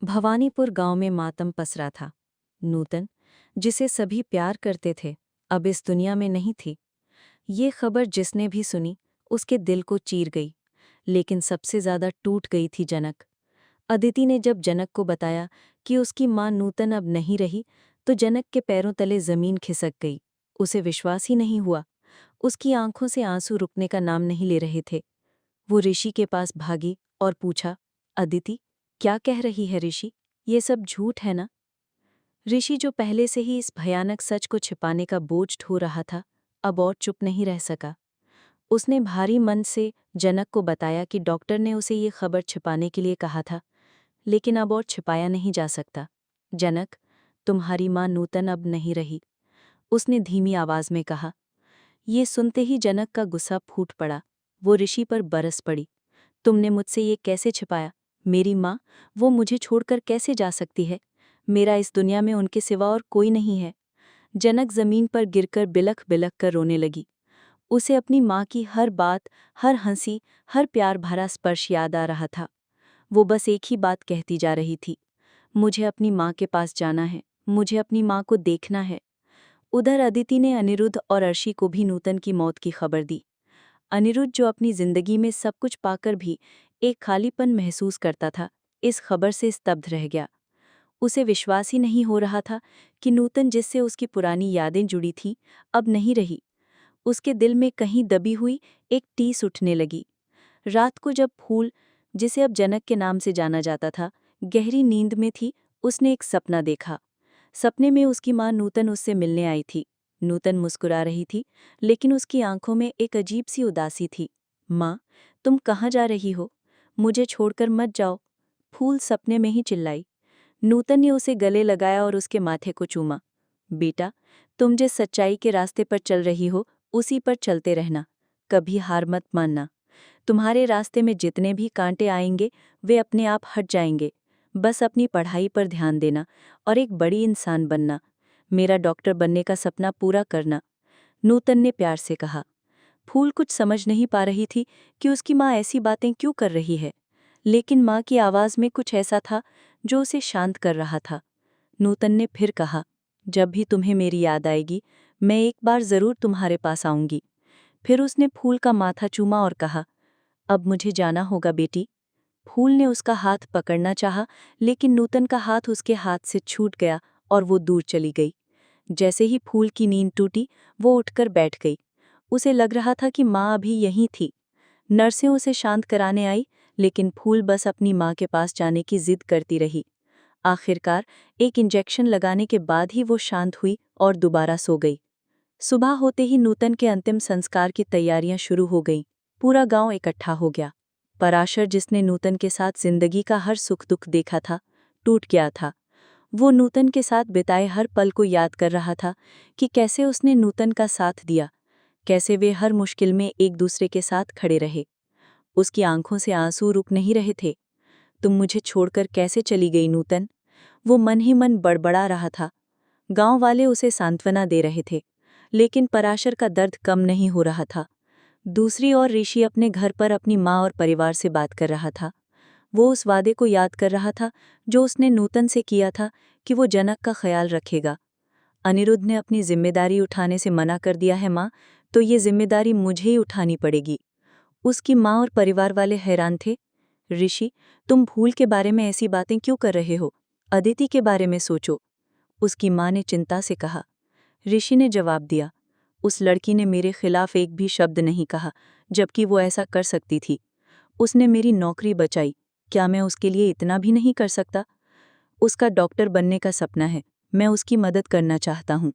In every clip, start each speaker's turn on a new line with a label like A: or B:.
A: भवानीपुर गांव में मातम पसरा था। नूतन, जिसे सभी प्यार करते थे, अब इस दुनिया में नहीं थी। ये खबर जिसने भी सुनी, उसके दिल को चीर गई। लेकिन सबसे ज्यादा टूट गई थी जनक। अदिति ने जब जनक को बताया कि उसकी मां नूतन अब नहीं रही, तो जनक के पैरों तले जमीन खिसक गई। उसे विश्वास ही नहीं हुआ। उसकी आंखों से आंसू रुकने का नाम नहीं ले रहे थे। वो ऋषि के पास भागी और पूछा, अदिति, क्या कह रही है ऋषि? ये सब झूठ है ना? ऋषि, जो पहले से ही इस भयानक सच को छिपाने का बोझ ढो रहा था, अब और चुप नहीं रह सका। उसने भारी मन से जनक को बताया कि डॉक्टर ने उसे ये खबर छिपाने के लिए कहा था, लेकिन अब और छिपाया नहीं जा सकता। जनक, तुम्हारी मां नूतन अब नहीं रही, उसने धीमी आवाज में कहा। ये सुनते ही जनक का गुस्सा फूट पड़ा। वो ऋषि पर बरस पड़ी। तुमने मुझसे ये कैसे छिपाया? मेरी माँ, वो मुझे छोड़कर कैसे जा सकती है? मेरा इस दुनिया में उनके सिवा और कोई नहीं है। जनक जमीन पर गिरकर बिलख बिलख कर रोने लगी। उसे अपनी माँ की हर बात, हर हंसी, हर प्यार भरा स्पर्श याद आ रहा था। वो बस एक ही बात कहती जा रही थी, मुझे अपनी माँ के पास जाना है, मुझे अपनी माँ को देखना है। उधर अदिति ने अनिरुद्ध और अर्शी को भी नूतन की मौत की खबर दी। अनिरुद्ध, जो अपनी जिंदगी में सब कुछ पाकर भी एक खालीपन महसूस करता था, इस खबर से स्तब्ध रह गया। उसे विश्वास ही नहीं हो रहा था कि नूतन, जिससे उसकी पुरानी यादें जुड़ी थीं, अब नहीं रही। उसके दिल में कहीं दबी हुई एक टीस उठने लगी। रात को जब फूल, जिसे अब जनक के नाम से जाना जाता था, गहरी नींद में थी, उसने एक सपना देखा। सपने में उसकी माँ नूतन उससे मिलने आई थी। नूतन मुस्कुरा रही थी, लेकिन उसकी आंखों में एक अजीब सी उदासी थी। माँ, तुम कहाँ जा रही हो? मुझे छोड़कर मत जाओ, फूल सपने में ही चिल्लाई। नूतन ने उसे गले लगाया और उसके माथे को चूमा। बेटा, तुम जिस सच्चाई के रास्ते पर चल रही हो, उसी पर चलते रहना, कभी हार मत मानना। तुम्हारे रास्ते में जितने भी कांटे आएंगे, वे अपने आप हट जाएंगे। बस अपनी पढ़ाई पर ध्यान देना और एक बड़ी इंसान बनना। मेरा डॉक्टर बनने का सपना पूरा करना, नूतन ने प्यार से कहा। फूल कुछ समझ नहीं पा रही थी कि उसकी माँ ऐसी बातें क्यों कर रही है, लेकिन माँ की आवाज़ में कुछ ऐसा था जो उसे शांत कर रहा था। नूतन ने फिर कहा, जब भी तुम्हें मेरी याद आएगी, मैं एक बार ज़रूर तुम्हारे पास आऊँगी। फिर उसने फूल का माथा चूमा और कहा, अब मुझे जाना होगा बेटी। फूल ने उसका हाथ पकड़ना चाहा, लेकिन नूतन का हाथ उसके हाथ से छूट गया और वो दूर चली गई। जैसे ही फूल की नींद टूटी, वो उठकर बैठ गई। उसे लग रहा था कि माँ अभी यहीं थी। नर्सें उसे शांत कराने आई, लेकिन फूल बस अपनी माँ के पास जाने की जिद करती रही। आखिरकार एक इंजेक्शन लगाने के बाद ही वो शांत हुई और दोबारा सो गई। सुबह होते ही नूतन के अंतिम संस्कार की तैयारियां शुरू हो गईं। पूरा गांव इकट्ठा हो गया। पराशर, जिसने नूतन के साथ जिंदगी का हर सुख दुख देखा था, टूट गया था। वो नूतन के साथ बिताए हर पल को याद कर रहा था कि कैसे उसने नूतन का साथ दिया, कैसे वे हर मुश्किल में एक दूसरे के साथ खड़े रहे। उसकी आंखों से आंसू रुक नहीं रहे थे। तुम मुझे छोड़कर कैसे चली गई नूतन? वो मन ही मन बड़बड़ा रहा था। गांव वाले उसे सांत्वना दे रहे थे, लेकिन पराशर का दर्द कम नहीं हो रहा था। दूसरी ओर ऋषि अपने घर पर अपनी माँ और परिवार से बात कर रहा था। वो उस वादे को याद कर रहा था जो उसने नूतन से किया था कि वो जनक का ख्याल रखेगा। अनिरुद्ध ने अपनी जिम्मेदारी उठाने से मना कर दिया है माँ, तो ये जिम्मेदारी मुझे ही उठानी पड़ेगी। उसकी माँ और परिवार वाले हैरान थे। ऋषि, तुम भूल के बारे में ऐसी बातें क्यों कर रहे हो? अदिति के बारे में सोचो, उसकी माँ ने चिंता से कहा। ऋषि ने जवाब दिया, उस लड़की ने मेरे खिलाफ एक भी शब्द नहीं कहा, जबकि वो ऐसा कर सकती थी। उसने मेरी नौकरी बचाई, क्या मैं उसके लिए इतना भी नहीं कर सकता? उसका डॉक्टर बनने का सपना है, मैं उसकी मदद करना चाहता हूँ।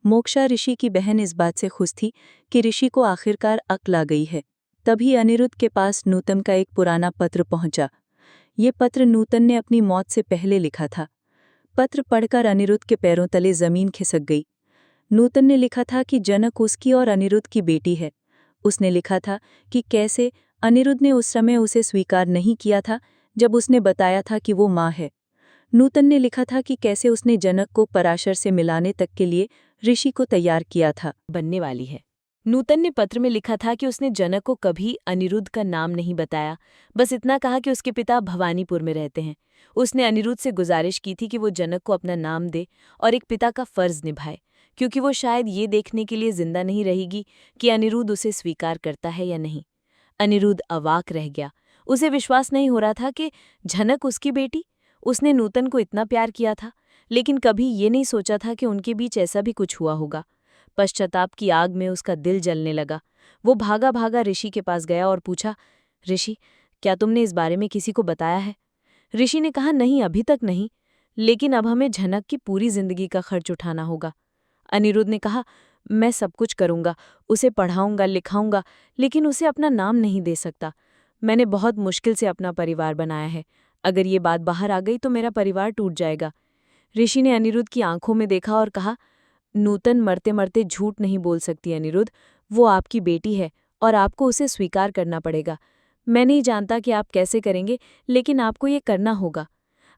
A: मोक्षा, ऋषि की बहन, इस बात से खुश थी कि ऋषि को आखिरकार अक्ल आ गई है। तभी अनिरुद्ध के पास नूतन का एक पुराना पत्र पहुंचा। ये पत्र नूतन ने अपनी मौत से पहले लिखा था। पत्र पढ़कर अनिरुद्ध के पैरों तले जमीन खिसक गई। नूतन ने लिखा था कि जनक उसकी और अनिरुद्ध की बेटी है। उसने लिखा था कि कैसे अनिरुद्ध ने उस समय उसे स्वीकार नहीं किया था जब उसने बताया था कि वो माँ है। नूतन ने लिखा था कि कैसे उसने जनक को पराशर से मिलाने तक के लिए ऋषि को तैयार किया था। बनने वाली है।
B: नूतन ने पत्र में लिखा था कि उसने जनक को कभी अनिरुद्ध का नाम नहीं बताया, बस इतना कहा कि उसके पिता भवानीपुर में रहते हैं। उसने अनिरुद्ध से गुजारिश की थी कि वो जनक को अपना नाम दे और एक पिता का फर्ज निभाए, क्योंकि वो शायद ये देखने के लिए जिंदा नहीं रहेगी कि अनिरुद्ध उसे स्वीकार करता है या नहीं। अनिरुद्ध अवाक रह गया। उसे विश्वास नहीं हो रहा था कि झनक उसकी बेटी। उसने नूतन को इतना प्यार किया था, लेकिन कभी ये नहीं सोचा था कि उनके बीच ऐसा भी कुछ हुआ होगा। पश्चाताप की आग में उसका दिल जलने लगा। वो भागा भागा ऋषि के पास गया और पूछा, ऋषि, क्या तुमने इस बारे में किसी को बताया है? ऋषि ने कहा, नहीं, अभी तक नहीं, लेकिन अब हमें झनक की पूरी जिंदगी का खर्च उठाना होगा। अनिरुद्ध ने कहा, मैं सब कुछ करूंगा, उसे पढ़ाऊंगा, लिखाऊंगा, लेकिन उसे अपना नाम नहीं दे सकता। मैंने बहुत मुश्किल से अपना परिवार बनाया है। अगर ये बात बाहर आ गई तो मेरा परिवार टूट जाएगा। ऋषि ने अनिरुद्ध की आंखों में देखा और कहा, नूतन मरते मरते झूठ नहीं बोल सकती अनिरुद्ध। वो आपकी बेटी है और आपको उसे स्वीकार करना पड़ेगा। मैं नहीं जानता कि आप कैसे करेंगे, लेकिन आपको ये करना होगा।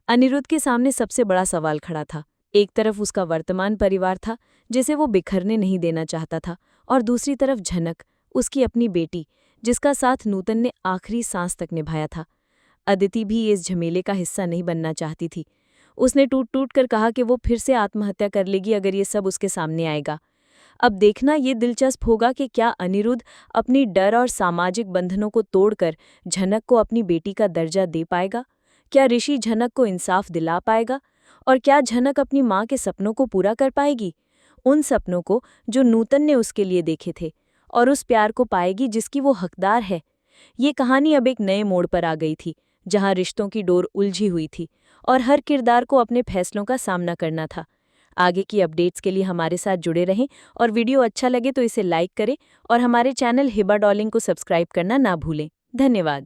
B: अनिरुद्ध के सामने सबसे बड़ा सवाल खड़ा था। एक तरफ उसका वर्तमान परिवार था, जिसे वो बिखरने नहीं देना चाहता था, और दूसरी तरफ झनक, उसकी अपनी बेटी, जिसका साथ नूतन ने आखिरी सांस तक निभाया था। अदिति भी इस झमेले का हिस्सा नहीं बनना चाहती थी। उसने टूट टूट कर कहा कि वो फिर से आत्महत्या कर लेगी अगर ये सब उसके सामने आएगा। अब देखना ये दिलचस्प होगा कि क्या अनिरुद्ध अपनी डर और सामाजिक बंधनों को तोड़कर झनक को अपनी बेटी का दर्जा दे पाएगा? क्या ऋषि झनक को इंसाफ दिला पाएगा? और क्या झनक अपनी माँ के सपनों को पूरा कर पाएगी? उन सपनों को जो नूतन ने उसके लिए देखे थे, और उस प्यार को पाएगी जिसकी वो हकदार है। ये कहानी अब एक नए मोड़ पर आ गई थी, जहां रिश्तों की डोर उलझी हुई थी और हर किरदार को अपने फैसलों का सामना करना था। आगे की अपडेट्स के लिए हमारे साथ जुड़े रहें, और वीडियो अच्छा लगे तो इसे लाइक करें और हमारे चैनल हिबा डॉलिंग को सब्सक्राइब करना ना भूलें। धन्यवाद।